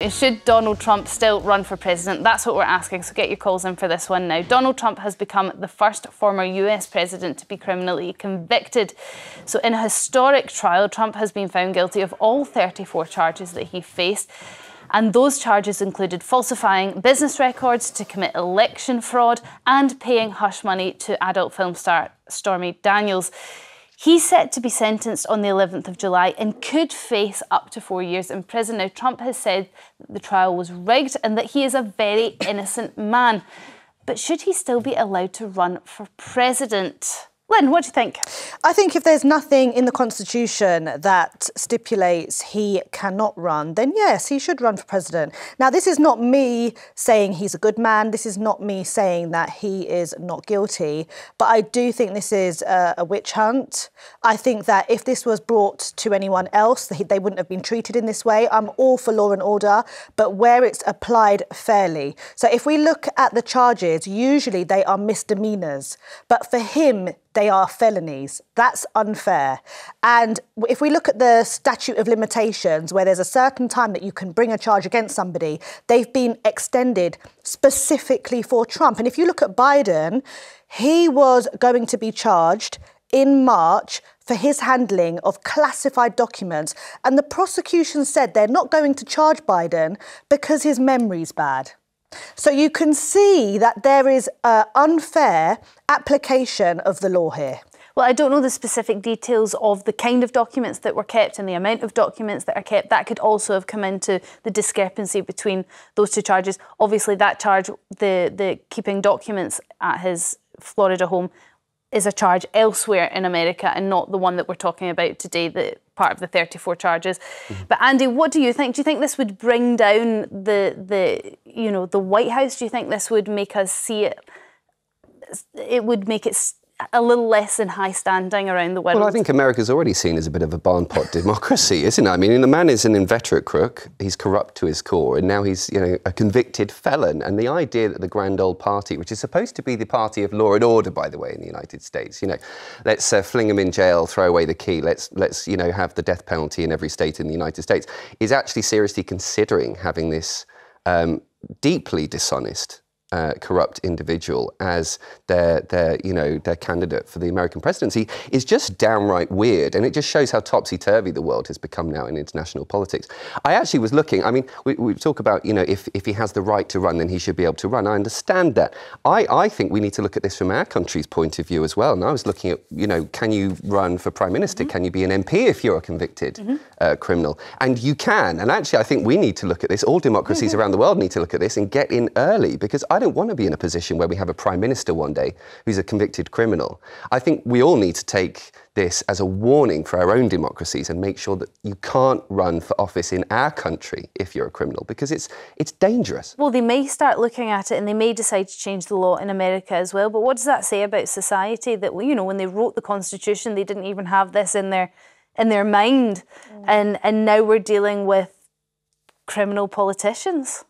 Should Donald Trump still run for president? That's what we're asking, so get your calls in for this one now. Donald Trump has become the first former US president to be criminally convicted. So in a historic trial, Trump has been found guilty of all 34 charges that he faced. And those charges included falsifying business records to commit election fraud and paying hush money to adult film star Stormy Daniels. He's set to be sentenced on the 11th of July and could face up to 4 years in prison. Now, Trump has said that the trial was rigged and that he is a very innocent man. But should he still be allowed to run for president? Lynn, what do you think? I think if there's nothing in the Constitution that stipulates he cannot run, then yes, he should run for president. Now, this is not me saying he's a good man. This is not me saying that he is not guilty. But I do think this is a witch hunt. I think that if this was brought to anyone else, they wouldn't have been treated in this way. I'm all for law and order, but where it's applied fairly. So if we look at the charges, usually they are misdemeanors. But for him, they are felonies. That's unfair. And if we look at the statute of limitations, where there's a certain time that you can bring a charge against somebody, they've been extended specifically for Trump. And if you look at Biden, he was going to be charged in March for his handling of classified documents. And the prosecution said they're not going to charge Biden because his memory's bad. So you can see that there is an unfair application of the law here. Well, I don't know the specific details of the kind of documents that were kept and the amount of documents that are kept. That could also have come into the discrepancy between those two charges. Obviously, that charge, the keeping documents at his Florida home, is a charge elsewhere in America and not the one that we're talking about today, the part of the 34 charges. But Andy, what do you think? Do you think this would bring down the White House? Do you think this would make us see it? It would make it a little less in high standing around the world. Well, I think America's already seen as a bit of a barn-pot democracy, isn't it? I mean, the man is an inveterate crook. He's corrupt to his core, and now he's, a convicted felon. And the idea that the grand old party, which is supposed to be the party of law and order, by the way, in the United States, let's fling him in jail, throw away the key, let's have the death penalty in every state in the United States, is actually seriously considering having this deeply dishonest, corrupt individual as their candidate for the American presidency is just downright weird, and it just shows how topsy-turvy the world has become now in international politics. I actually was looking, I mean, we talk about, if he has the right to run, then he should be able to run. I understand that. I think we need to look at this from our country's point of view as well. And I was looking at, can you run for Prime Minister? Can you be an MP if you're a convicted criminal? And you can. And actually, I think we need to look at this. All democracies around the world need to look at this and get in early, because I don't want to be in a position where we have a Prime Minister one day who's a convicted criminal. I think we all need to take this as a warning for our own democracies and make sure that you can't run for office in our country if you're a criminal, because it's dangerous. Well, they may start looking at it and they may decide to change the law in America as well. But what does that say about society? That, when they wrote the Constitution, they didn't even have this in their mind. And now we're dealing with criminal politicians.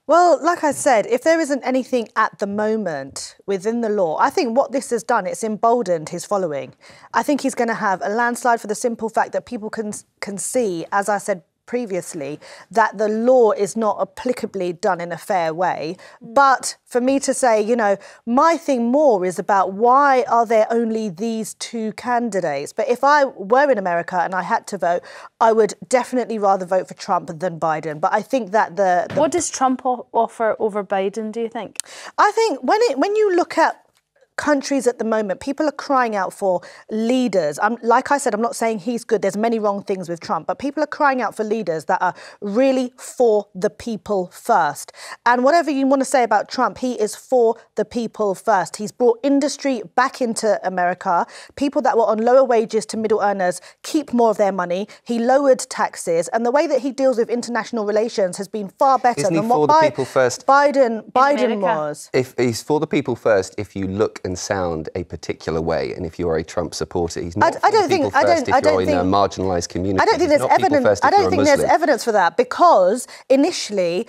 Well, like I said, if there isn't anything at the moment within the law, I think what this has done, it's emboldened his following. I think he's going to have a landslide for the simple fact that people can see, as I said previously, that the law is not applicably done in a fair way. But for me to say, my thing more is about why are there only these two candidates? But if I were in America and I had to vote, I would definitely rather vote for Trump than Biden. But I think that the What does Trump offer over Biden, do you think? I think when you look at countries at the moment, people are crying out for leaders. Like I said, I'm not saying he's good. There's many wrong things with Trump, but people are crying out for leaders that are really for the people first. And whatever you want to say about Trump, he is for the people first. He's brought industry back into America. People that were on lower wages to middle earners keep more of their money. He lowered taxes, and the way that he deals with international relations has been far better than what the people first? Biden was. If he's for the people first, if you look and sound a particular way. And if you're a Trump supporter, he's not marginalised communities. I don't think there's evidence. I don't think there's evidence for that, because initially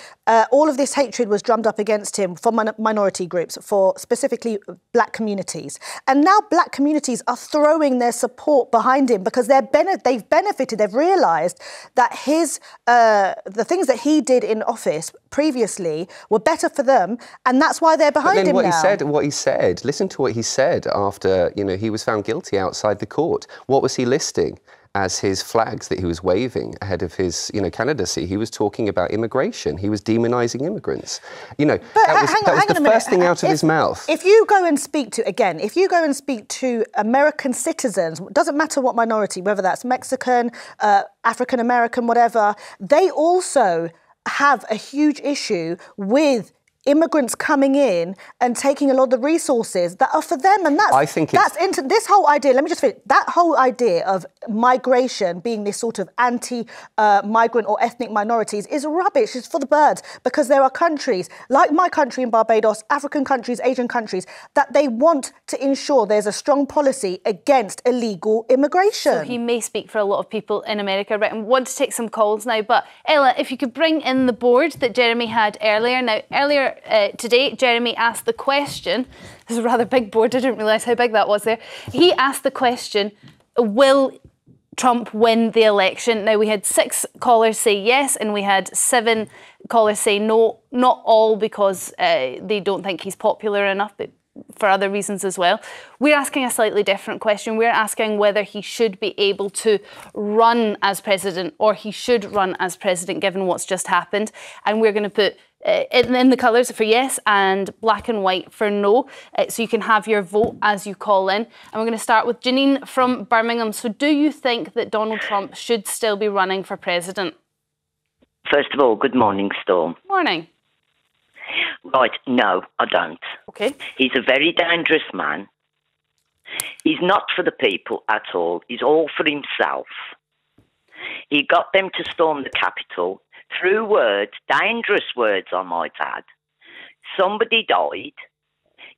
all of this hatred was drummed up against him for minority groups, for specifically black communities, and now black communities are throwing their support behind him because they've benefited. They've realised that the things that he did in office previously were better for them, and that's why they're behind him now. What he said, listen to what he said after, he was found guilty outside the court. What was he listing as his flags that he was waving ahead of his, candidacy? He was talking about immigration. He was demonising immigrants. That was the first thing out of his mouth. If you go and speak to American citizens, doesn't matter what minority, whether that's Mexican, African American, whatever, they also have a huge issue with immigrants coming in and taking a lot of the resources that are for them, and this whole idea. Let me just finish. That whole idea of migration being this sort of anti-migrant or ethnic minorities is rubbish. It's for the birds, because there are countries like my country in Barbados, African countries, Asian countries, that they want to ensure there's a strong policy against illegal immigration. So he may speak for a lot of people in America. Right, I want to take some calls now, but Ella, if you could bring in the board that Jeremy had earlier. Now, earlier today, Jeremy asked the question, this is a rather big board, I didn't realise how big that was there. He asked the question, will Trump win the election? Now, we had 6 callers say yes, and we had 7 callers say no, not all because they don't think he's popular enough, but for other reasons as well. We're asking a slightly different question. We're asking whether he should be able to run as president, or he should run as president given what's just happened. And we're going to put in the colours for yes and black and white for no, so you can have your vote as you call in. And we're going to start with Janine from Birmingham. So do you think that Donald Trump should still be running for president? First of all, good morning, Storm. Morning. Right, no, I don't. Okay. He's a very dangerous man. He's not for the people at all. He's all for himself. He got them to storm the Capitol through words, dangerous words, I might add. Somebody died.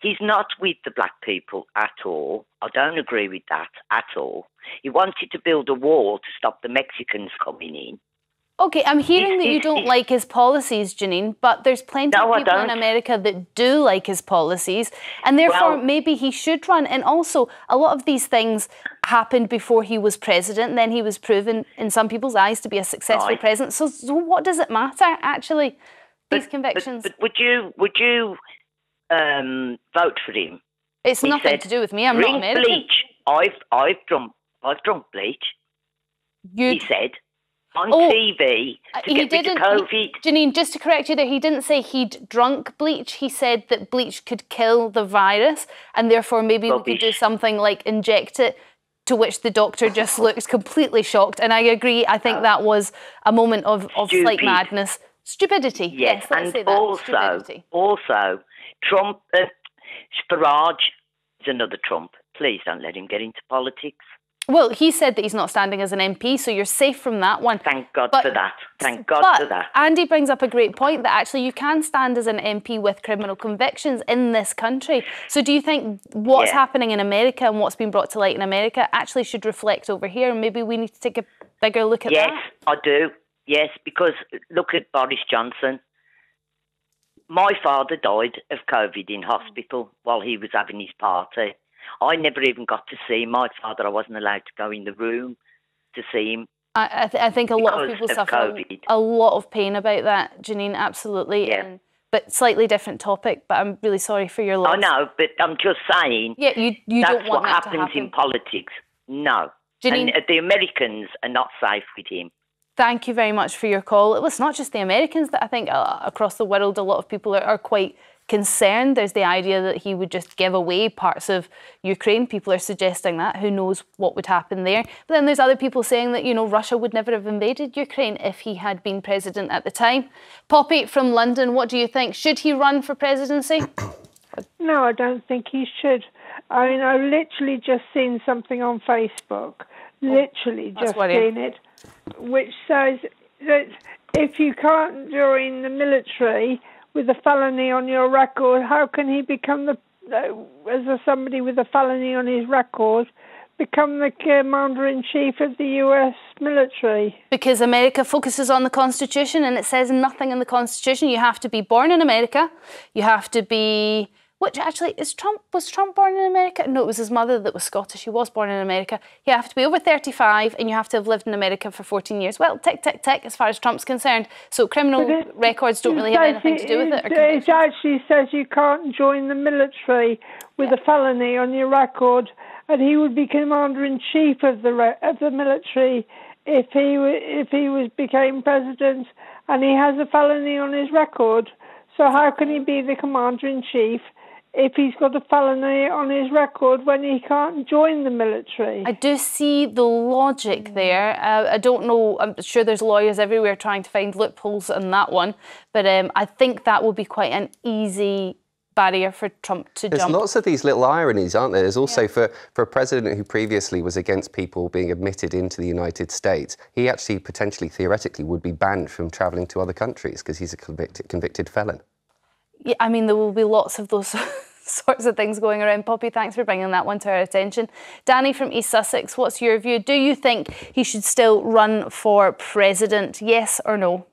He's not with the black people at all. I don't agree with that at all. He wanted to build a wall to stop the Mexicans coming in. OK, I'm hearing that you don't like his policies, Janine, but there's plenty of people in America that do like his policies, and therefore maybe he should run. And also, a lot of these things happened before he was president, and then he was proven in some people's eyes to be a successful president. So what does it matter, actually, these convictions? But would you vote for him? It's nothing to do with me. I'm not American. Bleach. I've drunk bleach. He said. On TV to get rid of COVID. Janine, just to correct you there, he didn't say he'd drunk bleach. He said that bleach could kill the virus, and therefore maybe we could do something like inject it, to which the doctor just looks completely shocked. And I agree, I think that was a moment of slight madness. Stupidity. Yes, let's say that. Also, Trump, Farage is another Trump. Please don't let him get into politics. Well, he said that he's not standing as an MP, so you're safe from that one. Thank God for that. Thank God for that. Andy brings up a great point that actually you can stand as an MP with criminal convictions in this country. So do you think what's happening in America and what's been brought to light in America actually should reflect over here? And maybe we need to take a bigger look at that? Yes, I do. Yes, because look at Boris Johnson. My father died of COVID in hospital while he was having his party. I never even got to see my father. I wasn't allowed to go in the room to see him. I think a lot of people suffer a lot of pain about that, Janine, absolutely. Yeah. But slightly different topic, but I'm really sorry for your loss. I know, but I'm just saying you that's don't want what that to happen. happens in politics. No. Janine, and the Americans are not safe with him. Thank you very much for your call. Well, it's not just the Americans that I think across the world a lot of people are quite concerned. There's the idea that he would just give away parts of Ukraine. People are suggesting that. Who knows what would happen there? But then there's other people saying that, Russia would never have invaded Ukraine if he had been president at the time. Poppy from London, what do you think? Should he run for presidency? No, I don't think he should. I mean, I've literally just seen something on Facebook, seen it, which says that if you can't join the military with a felony on your record, how can he become the as somebody with a felony on his record, become the Commander-in-Chief of the US military? Because America focuses on the Constitution, and it says nothing in the Constitution. You have to be born in America. You have to be... Which actually, was Trump born in America? No, it was his mother that was Scottish. He was born in America. You have to be over 35 and you have to have lived in America for 14 years. Well, tick, tick, tick, as far as Trump's concerned. So criminal records don't really have anything to do with it. It actually says you can't join the military with a felony on your record, and he would be Commander-in-Chief of the military if he became president, and he has a felony on his record. So how can he be the Commander-in-Chief if he's got a felony on his record when he can't join the military? I do see the logic there. I don't know, I'm sure there's lawyers everywhere trying to find loopholes in that one, but I think that will be quite an easy barrier for Trump to jump. There's lots of these little ironies, aren't there? There's also, for a president who previously was against people being admitted into the United States, he actually potentially, theoretically, would be banned from travelling to other countries because he's a convicted felon. Yeah, I mean, there will be lots of those sorts of things going around. Poppy, thanks for bringing that one to our attention. Danny from East Sussex, what's your view? Do you think he should still run for president, yes or no?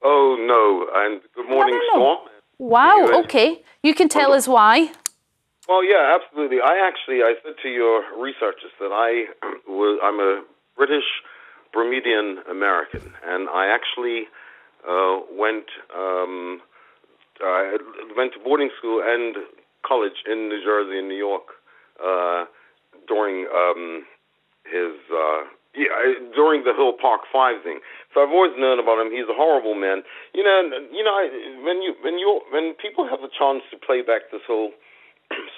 Oh, no. And good morning, Storm. Wow, OK. You can tell us why. Well, yeah, absolutely. I said to your researchers that I'm a British Bermudian American, and I actually went to boarding school and college in New Jersey and New York during during the whole Park 5 thing. So I've always known about him. He's a horrible man. When people have the chance to play back this whole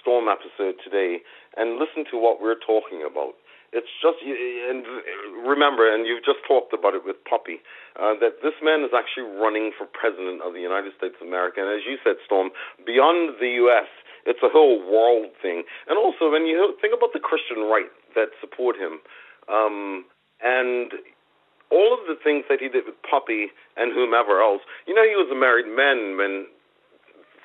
Storm episode today and listen to what we're talking about, it's just, and remember, and you've just talked about it with Poppy, that this man is actually running for president of the United States of America. And as you said, Storm, beyond the U.S., it's a whole world thing. And also, when you think about the Christian right that support him, and all of the things that he did with Poppy and whomever else, he was a married man when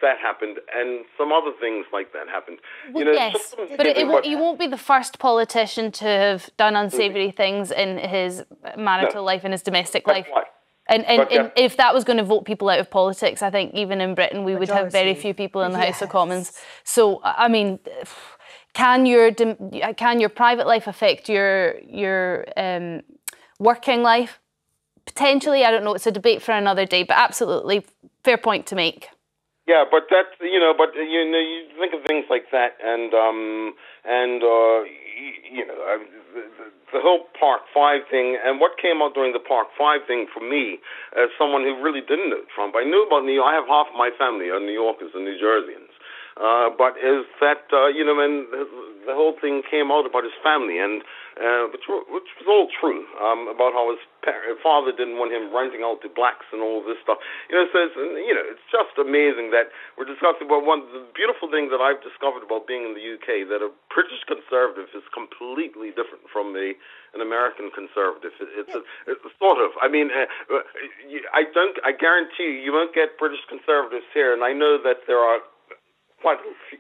that happened, and some other things like that happened. Well, yes, but he won't be the first politician to have done unsavoury things in his marital life and his domestic life. Right. And if that was going to vote people out of politics, I think even in Britain we would have very few people in the House of Commons. So, I mean, can your private life affect your working life? Potentially, I don't know. It's a debate for another day, but absolutely fair point to make. Yeah, but that's you think of things like that, and the whole Park 5 thing, and what came out during the Park 5 thing for me, as someone who really didn't know Trump, I knew about New York. I have half of my family are New Yorkers and New Jerseyans. But is that, when the whole thing came out about his family, and which was all true, about how his father didn't want him renting out to blacks and all this stuff. It's just amazing that we're discussing about one of the beautiful things that I've discovered about being in the UK, that a British conservative is completely different from an American conservative. It's sort of. I mean, I guarantee you won't get British conservatives here, and I know that there are quite a few,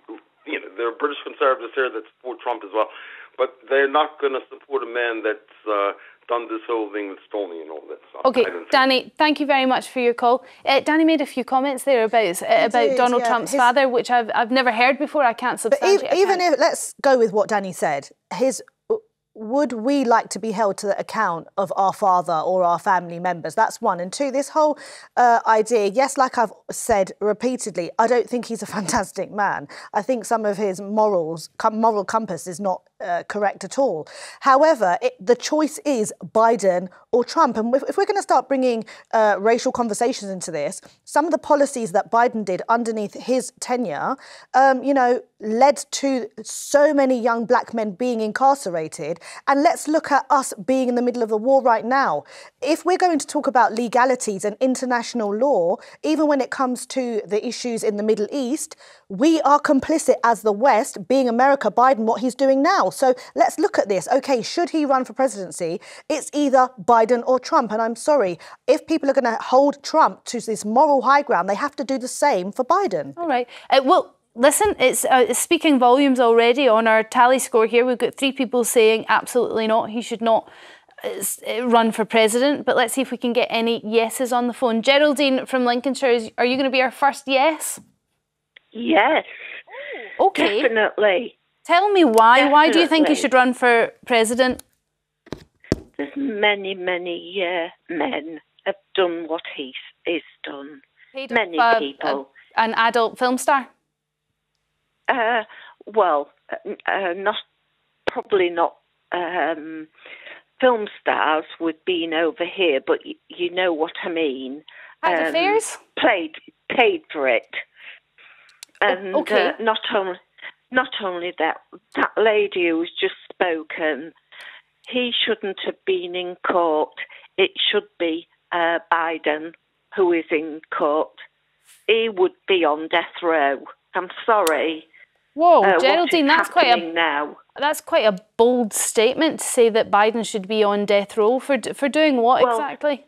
there are British conservatives here that support Trump as well, but they're not going to support a man that's done this whole thing with Stormy and all that stuff. Okay, Danny, thank you very much for your call. Danny made a few comments there about Donald Trump's father, which I've never heard before. I can't substantiate. But even if, let's go with what Danny said, would we like to be held to the account of our father or our family members? That's one. And two, this whole idea, yes, like I've said repeatedly, I don't think he's a fantastic man. I think some of his moral compass is not correct at all. However, the choice is Biden or Trump. And if we're going to start bringing racial conversations into this, some of the policies that Biden did underneath his tenure, led to so many young black men being incarcerated. And let's look at us being in the middle of a war right now. If we're going to talk about legalities and international law, even when it comes to the issues in the Middle East, we are complicit as the West, being America, Biden, what he's doing now. So let's look at this. OK, should he run for presidency? It's either Biden or Trump. And I'm sorry, if people are going to hold Trump to this moral high ground, they have to do the same for Biden. All right. Well, listen, it's speaking volumes already on our tally score here. We've got 3 people saying absolutely not, he should not run for president. But let's see if we can get any yeses on the phone. Geraldine from Lincolnshire, are you going to be our first yes? Yes. Okay. Definitely. Tell me why. Definitely. Why do you think he should run for president? There's many men have done what he's done. Many people. An adult film star? Well, probably not film stars with being over here, but you know what I mean. Had affairs? Paid for it. And okay. Not only that lady who's just spoken, he shouldn't have been in court. It should be Biden who is in court. He would be on death row. I'm sorry. Whoa, Geraldine, that's quite a bold statement to say that Biden should be on death row for doing what exactly?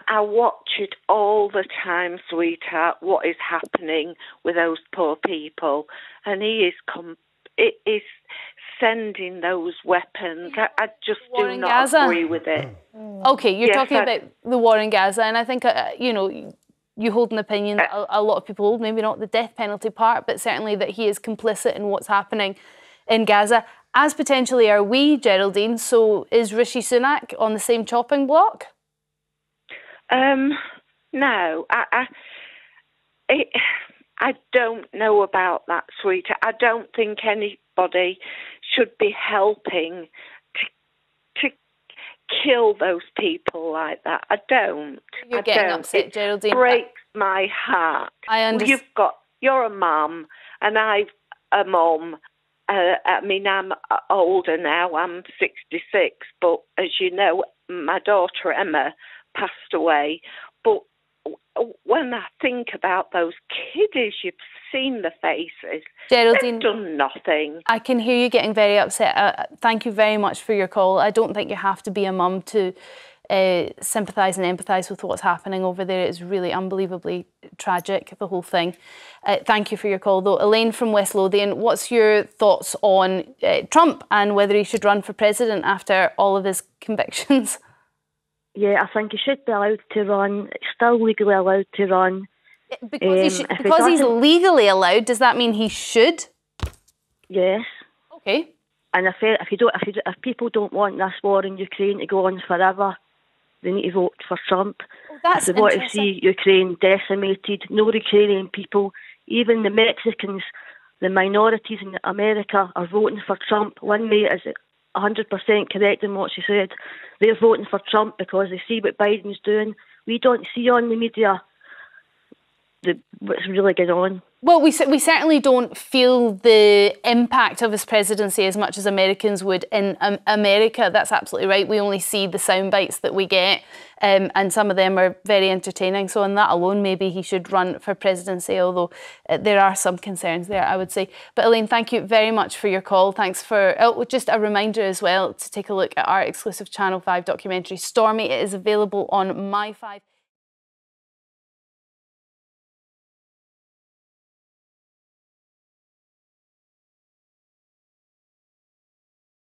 I watch it all the time, sweetheart, what is happening with those poor people. And he is sending those weapons. I just do not agree with it. Okay, you're talking about the war in Gaza, and I think, you hold an opinion that a lot of people hold, maybe not the death penalty part, but certainly that he is complicit in what's happening in Gaza, as potentially are we, Geraldine. So is Rishi Sunak on the same chopping block? No, I don't know about that, sweetheart. I don't think anybody should be helping to kill those people like that. I don't. You're getting upset, Geraldine. It breaks my heart. I understand. You're a mum, and I'm a mum. I mean, I'm older now. I'm 66, but as you know, my daughter Emma passed away. But when I think about those kiddies, you've seen the faces. Geraldine, they've done nothing. I can hear you getting very upset. Thank you very much for your call. I don't think you have to be a mum to sympathise and empathise with what's happening over there. It's really unbelievably tragic, the whole thing. Thank you for your call, though. Elaine from West Lothian, what's your thoughts on Trump and whether he should run for president after all of his convictions? Yeah, I think he should be allowed to run. Still legally allowed to run. Because he's legally allowed, does that mean he should? Yes. Okay. And if people don't want this war in Ukraine to go on forever, they need to vote for Trump. Oh, if they want to see Ukraine decimated, no Ukrainian people, even the Mexicans, the minorities in America are voting for Trump. One mate is 100% correct in what she said. They're voting for Trump because they see what Biden's doing. We don't see on the media what's really going on. Well, we certainly don't feel the impact of his presidency as much as Americans would in America. That's absolutely right. We only see the sound bites that we get, and some of them are very entertaining. So on that alone, maybe he should run for presidency, although there are some concerns there, I would say. But Elaine, thank you very much for your call. Thanks for just a reminder as well to take a look at our exclusive Channel 5 documentary, Stormy. It is available on My 5.